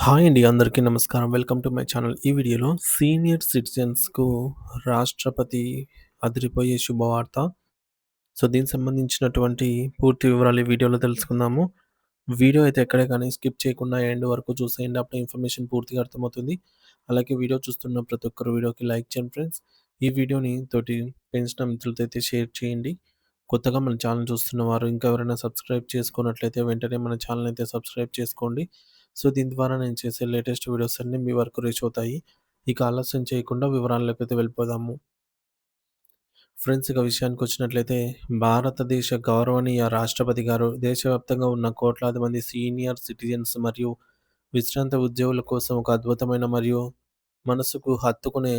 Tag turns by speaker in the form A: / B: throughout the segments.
A: Hi అండి. అందరికీ నమస్కారం. Welcome to my channel. ఈ వీడియోలో సీనియర్ సిటిజన్స్‌కు రాష్ట్రపతి అదిరిపోయే శుభవార్త. దీనికి సంబంధించినటువంటి పూర్తి వివరాలు ఈ వీడియోలో తెలుసుకుందాము. వీడియో అయితే ఎక్కడే కానీ స్కిప్ చేయకుండా ఎండ్ వరకు చూసేయండి. అప్పుడు ఇన్ఫర్మేషన్ పూర్తిగా అర్థమవుతుంది. అలాగే వీడియో చూస్తున్న ప్రతి ఒక్కరు వీడియోకి లైక్ చేయండి ఫ్రెండ్స్. ఈ వీడియోని తోటి పెంచిన మిత్రులతో అయితే షేర్ చేయండి. కొత్తగా మన ఛానల్ చూస్తున్న వారు ఇంకా ఎవరైనా సబ్స్క్రైబ్ చేసుకున్నట్లయితే వెంటనే మన ఛానల్ అయితే సబ్స్క్రైబ్ చేసుకోండి. దీని ద్వారా నేను చేసే లేటెస్ట్ వీడియోస్ అన్నీ మీ వరకు రీచ్ అవుతాయి. ఇక ఆలస్యం చేయకుండా వివరాల్లోకైతే వెళ్ళిపోదాము. ఫ్రెండ్స్, ఇక విషయానికొచ్చినట్లయితే భారతదేశ గౌరవనీయ రాష్ట్రపతి గారు దేశవ్యాప్తంగా ఉన్న కోట్లాది మంది సీనియర్ సిటిజన్స్ మరియు విశ్రాంత ఉద్యోగుల కోసం ఒక అద్భుతమైన మరియు మనసుకు హత్తుకునే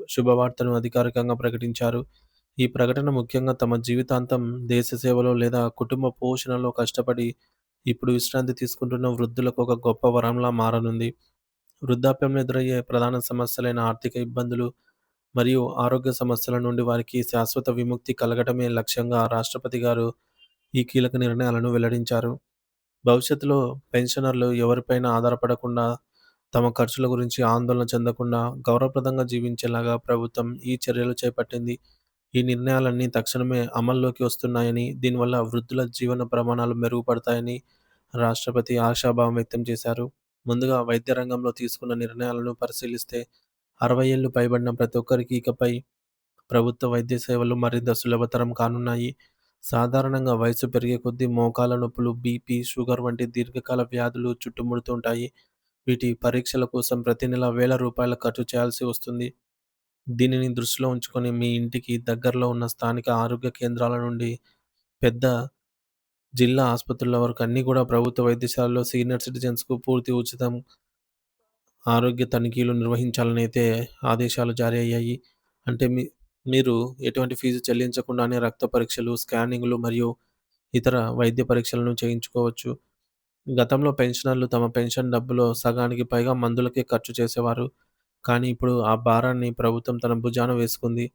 A: శుభవార్తను అధికారికంగా ప్రకటించారు. ఈ ప్రకటన ముఖ్యంగా తమ జీవితాంతం దేశ సేవలో లేదా కుటుంబ పోషణలో కష్టపడి ఇప్పుడు విశ్రాంతి తీసుకుంటున్న వృద్ధులకు ఒక గొప్ప వరంలా మారనుంది. వృద్ధాప్యంలో ఎదురయ్యే ప్రధాన సమస్యలైన ఆర్థిక ఇబ్బందులు మరియు ఆరోగ్య సమస్యల నుండి వారికి శాశ్వత విముక్తి కలగటమే లక్ష్యంగా రాష్ట్రపతి గారు ఈ కీలక నిర్ణయాలను వెల్లడించారు. భవిష్యత్తులో పెన్షనర్లు ఎవరిపైన ఆధారపడకుండా తమ ఖర్చుల గురించి ఆందోళన చెందకుండా గౌరవప్రదంగా జీవించేలాగా ప్రభుత్వం ఈ చర్యలు చేపట్టింది. ఈ నిర్ణయాలన్నీ తక్షణమే అమల్లోకి వస్తున్నాయని, దీనివల్ల వృద్ధుల జీవన ప్రమాణాలు మెరుగుపడతాయని రాష్ట్రపతి ఆశాభావం వ్యక్తం చేశారు. ముందుగా వైద్య రంగంలో తీసుకున్న నిర్ణయాలను పరిశీలిస్తే 60 ఏళ్లు పైబడిన ప్రతి ఒక్కరికి ఇకపై ప్రభుత్వ వైద్య సేవలు మరింత సులభతరం కానున్నాయి. సాధారణంగా వయసు పెరిగే కొద్దీ మోకాల నొప్పులు, బీపీ, షుగర్ వంటి దీర్ఘకాల వ్యాధులు చుట్టుముడుతుంటాయి. వీటి పరీక్షల కోసం ప్రతి నెల వేల రూపాయల ఖర్చు చేయాల్సి వస్తుంది. దీనిని దృష్టిలో ఉంచుకొని మీ ఇంటికి దగ్గరలో ఉన్న స్థానిక ఆరోగ్య కేంద్రాల నుండి పెద్ద జిల్లా ఆసుపత్రుల వరకు అన్నీ కూడా ప్రభుత్వ వైద్యశాలల్లో సీనియర్ సిటిజన్స్‌కు పూర్తి ఉచితం ఆరోగ్య తనిఖీలు నిర్వహించాలనైతే ఆదేశాలు జారీ అయ్యాయి. అంటే మీరు ఎటువంటి ఫీజు చెల్లించకుండానే రక్త పరీక్షలు, స్కానింగ్‌లు మరియు ఇతర వైద్య పరీక్షలను చేయించుకోవచ్చు. గతంలో పెన్షనర్లు తమ పెన్షన్ డబ్బులో సగానికి పైగా మందులకే ఖర్చు చేసేవారు. కానీ ఇప్పుడు ఆ భారాన్ని ప్రభుత్వం తన భుజాన వేసుకుంది.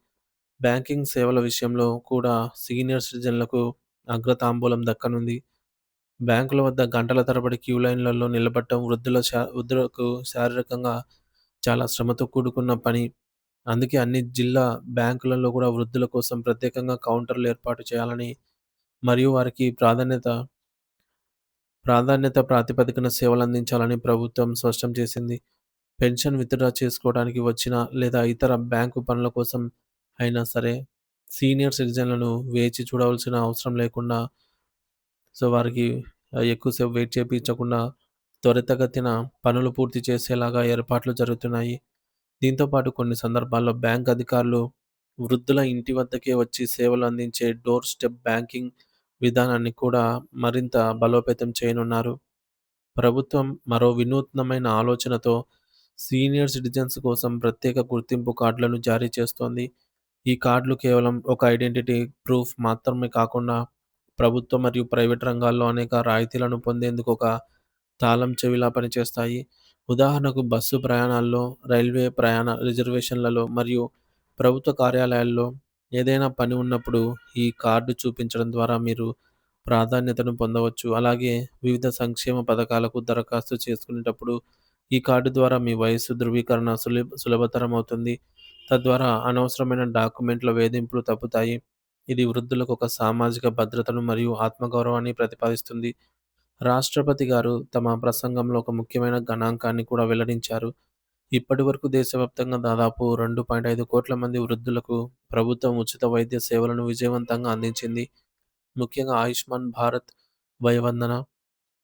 A: బ్యాంకింగ్ సేవల విషయంలో కూడా సీనియర్ సిటిజన్లకు అగ్రతాంబూలం దక్కనుంది. బ్యాంకుల వద్ద గంటల తరబడి క్యూ లైన్‌లలో నిలబడటం వృద్ధులకు శారీరకంగా చాలా శ్రమతో కూడుకున్న పని. అందుకే అన్ని జిల్లా బ్యాంకులలో కూడా వృద్ధుల కోసం ప్రత్యేకంగా కౌంటర్‌లు ఏర్పాటు చేయాలని మరియు వారికి ప్రాధాన్యత ప్రాతిపదికన సేవలందించాలని ప్రభుత్వం స్పష్టం చేసింది. పెన్షన్ విత్‌డ్రా చేసుకోవడానికి వచ్చిన లేదా ఇతర బ్యాంకు పనుల కోసం అయినా సరే సీనియర్ సిటిజన్‌లను వేచి చూడవలసిన అవసరం లేకుండా వారికి ఎక్కువ సేపు వెయిట్ చేపించకుండా త్వరితగతిన పనులు పూర్తి చేసేలాగా ఏర్పాట్లు జరుగుతున్నాయి. దీంతో పాటు కొన్ని సందర్భాల్లో బ్యాంక్ అధికారులు వృద్ధుల ఇంటి వద్దకే వచ్చి సేవలు అందించే డోర్ స్టెప్ బ్యాంకింగ్ విధానాన్ని కూడా మరింత బలోపేతం చేయనున్నారు. ప్రభుత్వం మరో వినూత్నమైన ఆలోచనతో సీనియర్ సిటిజన్స్ కోసం ప్రత్యేక గుర్తింపు కార్డులను జారీ చేస్తోంది. ఈ కార్డులు కేవలం ఒక ఐడెంటిటీ ప్రూఫ్ మాత్రమే కాకుండా ప్రభుత్వ మరియు ప్రైవేట్ రంగాల్లో అనేక రాయితీలను పొందేందుకు ఒక తాళం చెవిలా పనిచేస్తాయి. ఉదాహరణకు బస్సు ప్రయాణాల్లో, రైల్వే ప్రయాణ రిజర్వేషన్లలో మరియు ప్రభుత్వ కార్యాలయాల్లో ఏదైనా పని ఉన్నప్పుడు ఈ కార్డు చూపించడం ద్వారా మీరు ప్రాధాన్యతను పొందవచ్చు. అలాగే వివిధ సంక్షేమ పథకాలకు దరఖాస్తు చేసుకునేటప్పుడు ఈ కార్డు ద్వారా మీ వయస్సు ధృవీకరణ సులభతరం అవుతుంది. తద్వారా అనవసరమైన డాక్యుమెంట్ల వేధింపులు తప్పుతాయి. ఇది వృద్ధులకు ఒక సామాజిక భద్రతను మరియు ఆత్మగౌరవాన్ని ప్రతిపాదిస్తుంది. రాష్ట్రపతి గారు తమ ప్రసంగంలో ఒక ముఖ్యమైన గణాంకాన్ని కూడా వెల్లడించారు. ఇప్పటివరకు దేశవ్యాప్తంగా దాదాపు 2.5 కోట్ల మంది వృద్ధులకు ప్రభుత్వం ఉచిత వైద్య సేవలను విజయవంతంగా అందించింది. ముఖ్యంగా ఆయుష్మాన్ భారత్, వయవందన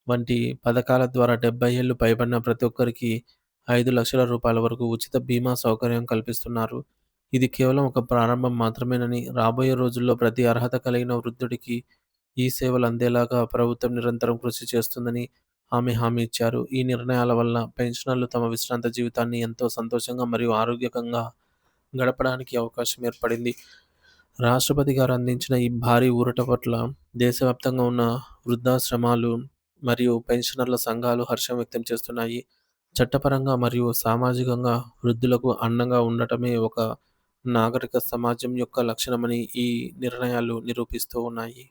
A: వంటి పథకాల ద్వారా 70 ఏళ్లు పైబడిన ప్రతి ఒక్కరికి రూ. 5,00,000 వరకు ఉచిత బీమా సౌకర్యం కల్పిస్తున్నారు. ఇది కేవలం ఒక ప్రారంభం మాత్రమేనని, రాబోయే రోజుల్లో ప్రతి అర్హత కలిగిన వృద్ధుడికి ఈ సేవలు అందేలాగా ప్రభుత్వం నిరంతరం కృషి చేస్తుందని ఆమె హామీ ఇచ్చారు. ఈ నిర్ణయాల వల్ల పెన్షనర్లు తమ విశ్రాంత జీవితాన్ని ఎంతో సంతోషంగా మరియు ఆరోగ్యకంగా గడపడానికి అవకాశం ఏర్పడింది. రాష్ట్రపతి గారు అందించిన ఈ భారీ ఊరట పట్ల దేశవ్యాప్తంగా ఉన్న వృద్ధాశ్రమాలు మరియు పెన్షనర్ల సంఘాలు హర్షం వ్యక్తం చేస్తున్నాయి. చట్టపరంగా మరియు సామాజికంగా వృద్ధులకు అండగా ఉండటమే ఒక నాగరిక సమాజం యొక్క లక్షణమని ఈ నిర్ణయాలు నిరూపిస్తూ ఉన్నాయి.